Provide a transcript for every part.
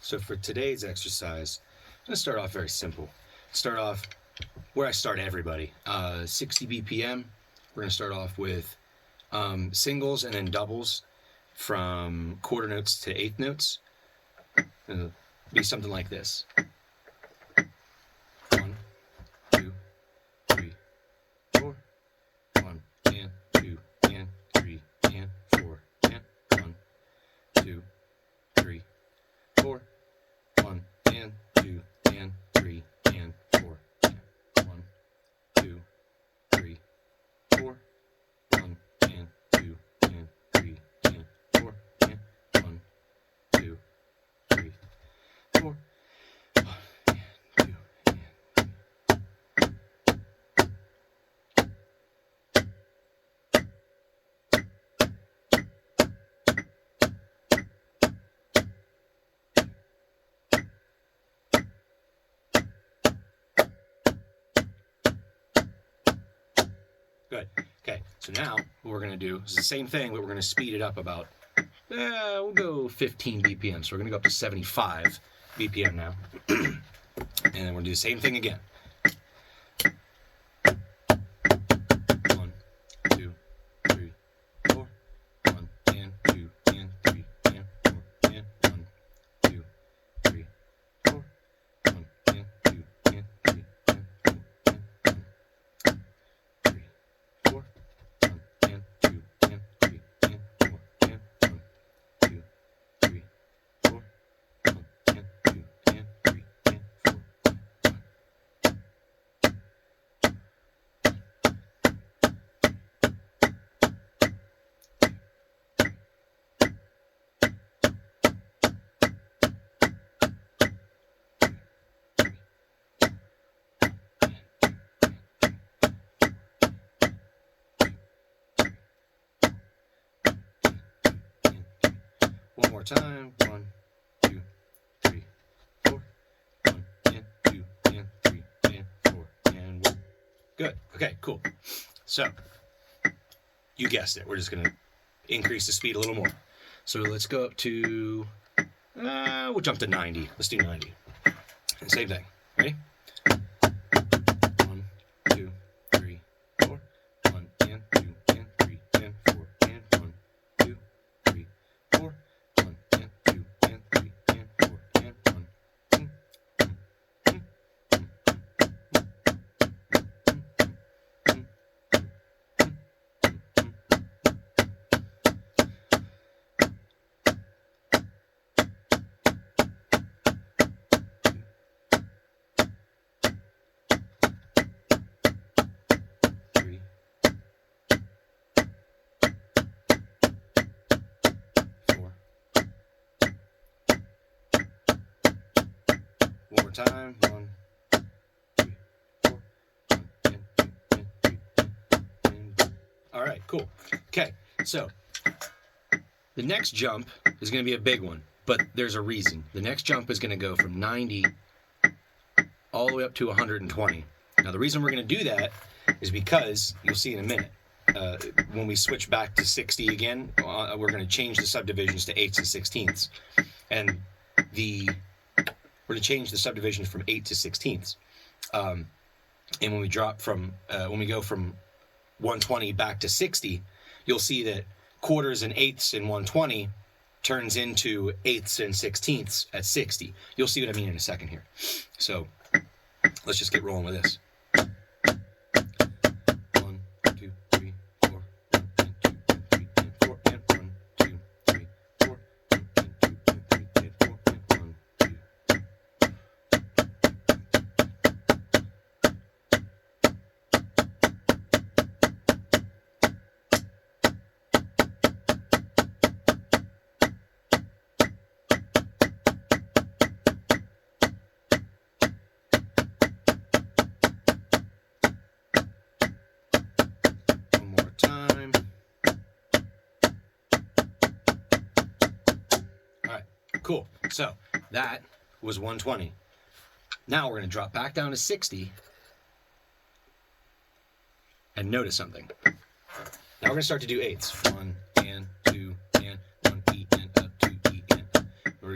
So for today's exercise, I'm going to start off very simple. Start off where I start everybody, 60 BPM. We're going to start off with singles and then doubles from quarter notes to eighth notes. It'll be something like this. 1, 2, 3, 4. 1 and 2 and 3 and 4 and 1, 2, 3, 4. 1 and 2 and 3 and 4 and 1, 2, 3, 4. 1 and 2 and 3 and 4 and 1, 2, 3, 4. 1 and 2 and 3. Good. Okay, so now what we're going to do is the same thing, but we're going to speed it up about, we'll go 15 BPM. So we're going to go up to 75 BPM now. And then we're going to do the same thing again. 1, 2, 3, 4. 1 and 2 and 3 and 4 and 1, 2, 3, 4. 1 and 2 and 3 and 4 and 1, 3, 4. 1 and 2 and 3 and 4 and 1, 2, 3, 4. 1 and 2 and 3 and 4 and 1. One more time. 1, 2, 3, 4. 1 and 2 and 3 and 4 and 1. Good. Okay, cool. So, you guessed it. We're just going to increase the speed a little more. So let's go up to, we'll jump to 90. Let's do 90. And same thing. Ready? 1, 2, 3, 4. 1 and 2 and 3 and 4 and 1, 2, 3, 4. 1 and 2 and 3 and 4 and 1. Three, 4. One more time. 1, 2, 4. 1 and 2 and 3 and all right, cool. Okay, so the next jump is going to be a big one, but there's a reason. The next jump is going to go from 90 all the way up to 120. Now, the reason we're going to do that is because you'll see in a minute. When we switch back to 60 again, we're going to change the subdivisions to eighths and sixteenths, and we're going to change the subdivisions from 8 to 16ths. And when we drop from, when we go from 120 back to 60, you'll see that quarters and eighths in 120 turns into eighths and sixteenths at 60. You'll see what I mean in a second here. So let's just get rolling with this. 1, 2, 3, 4. 1 and 2 and 3 and 4 and 1, 2, 3, 4. 1 and 2 and 3 and 4 and 1, 2. One more time. All right, cool. So that was 120. Now we're going to drop back down to 60 and notice something. Now we're going to start to do eighths. 1 and 2 and 1 E and up, 2 E and up. We're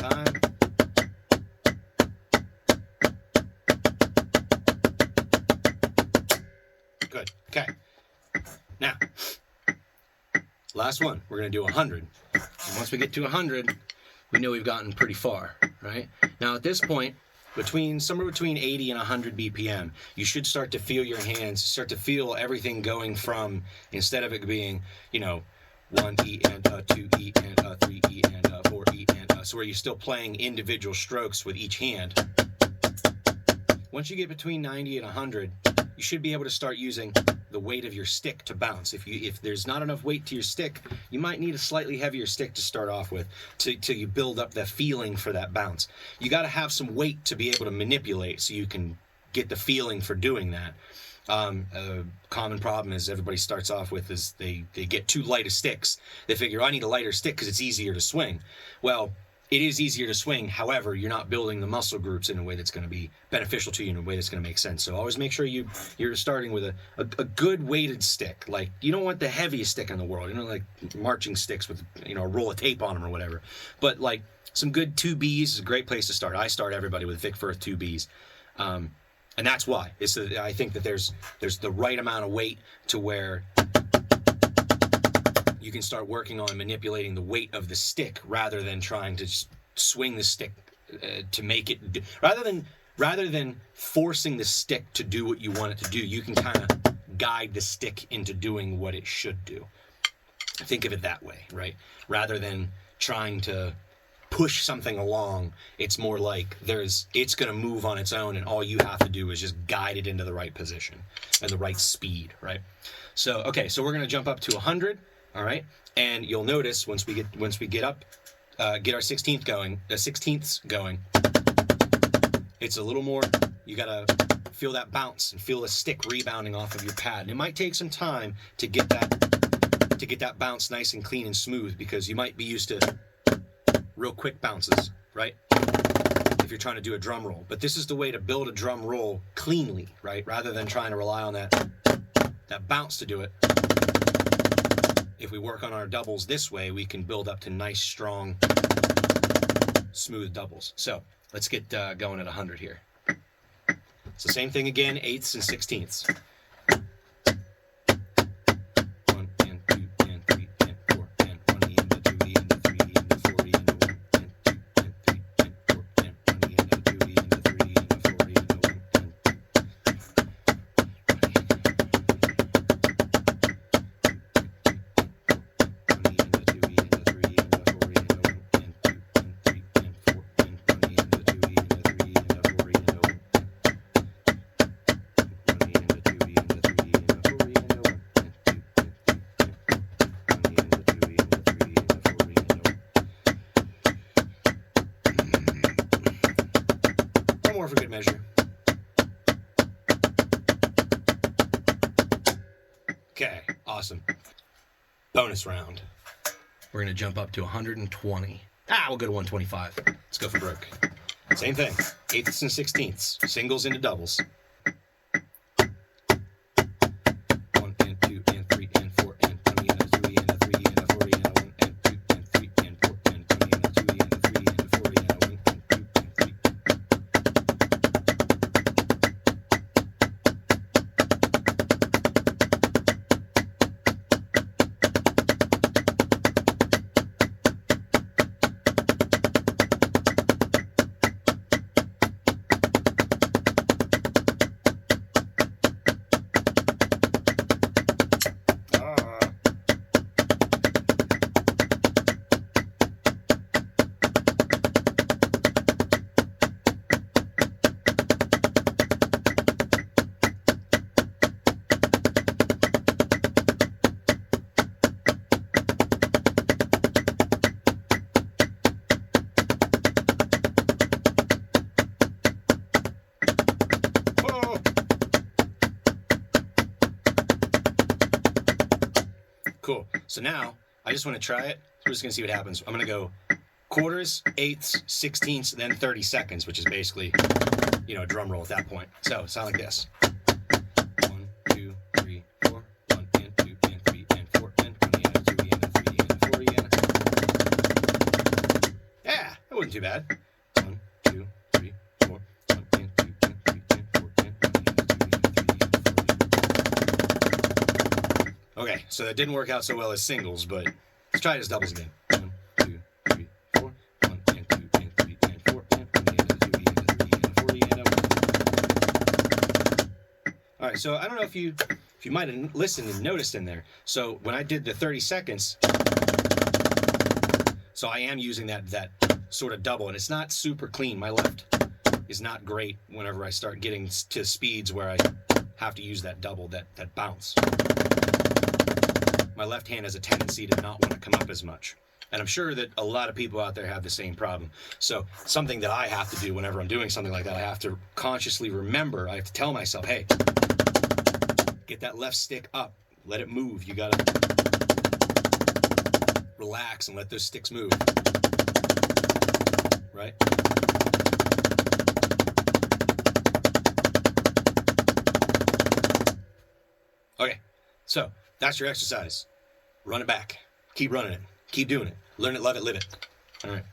time. Good. Okay. Now, last one. We're going to do 100. And once we get to 100, we know we've gotten pretty far, right? Now, at this point, somewhere between 80 and 100 BPM, you should start to feel your hands, start to feel everything going from, instead of it being, 1 E and 2 E and 3 E and 4 E and so where you're still playing individual strokes with each hand. Once you get between 90 and 100, you should be able to start using the weight of your stick to bounce. If there's not enough weight to your stick, you might need a slightly heavier stick to start off with till you build up that feeling for that bounce. You got to have some weight to be able to manipulate so you can get the feeling for doing that. A common problem is everybody starts off with is they get too light of sticks. They figure, I need a lighter stick because it's easier to swing. Well, it is easier to swing. However, you're not building the muscle groups in a way that's going to be beneficial to you, in a way that's going to make sense. So always make sure you're starting with a good weighted stick. Like, you don't want the heaviest stick in the world. You know, like marching sticks with, a roll of tape on them or whatever. But like some good 2Bs is a great place to start. I start everybody with Vic Firth 2Bs. And that's why. I think that there's the right amount of weight to where you can start working on manipulating the weight of the stick rather than trying to just swing the stick to make it rather than forcing the stick to do what you want it to do. You can kind of guide the stick into doing what it should do. Think of it that way, right? Rather than trying to push something along, it's more like it's going to move on its own, and all you have to do is just guide it into the right position and the right speed, right? So, okay, so we're going to jump up to 100, all right? And you'll notice once we get up, get our 16ths going, it's a little more, you got to feel that bounce and feel the stick rebounding off of your pad. And it might take some time to get that bounce nice and clean and smooth, because you might be used to real quick bounces, right? If you're trying to do a drum roll. But this is the way to build a drum roll cleanly, right? Rather than trying to rely on that bounce to do it. If we work on our doubles this way, we can build up to nice, strong, smooth doubles. So let's get going at 100 here. It's the same thing again, 8ths and 16ths. For good measure. Okay, awesome. Bonus round. We're going to jump up to 120. We'll go to 125. Let's go for broke. Same thing. 8ths and 16ths. Singles into doubles. 1 and 2 and 3 and 4 and 20 and a 3 and a 3 and a 40 and a 1 and 2 and 3 and 4 and 20 and a 2 and a 3 and a 40 and a 1 and 2 and 3. Cool. So now I just want to try it. We're just going to see what happens. I'm going to go quarters, 8ths, 16ths, then 30 seconds, which is basically, a drum roll at that point. So sound like this. 1, 2, 3, 4. 1 and 2 and 3 and 4 and 20 and a 2 and a 3 and a 40 and a... Yeah, that wasn't too bad. 1, 2, 3, 4. 1, 10, 2, 10, 3, 10, 4, 10. 1, 2, 3, 4. Okay, so that didn't work out so well as singles, but let's try it as doubles again. 1, 2, 3, 4. 1, 10, 2, 10, 3, 10, 4, 10. 1, 2, 3, 40. All right, so I don't know if you might have listened and noticed in there. So when I did the 30 seconds, so I am using that sort of double, and it's not super clean. My left is not great whenever I start getting to speeds where I have to use that double, that bounce. My left hand has a tendency to not want to come up as much. And I'm sure that a lot of people out there have the same problem. So something that I have to do whenever I'm doing something like that, I have to consciously remember, I have to tell myself, hey, get that left stick up, let it move. You gotta relax and let those sticks move, right? Okay, so that's your exercise. Run it back. Keep running it. Keep doing it. Learn it, love it, live it. All right.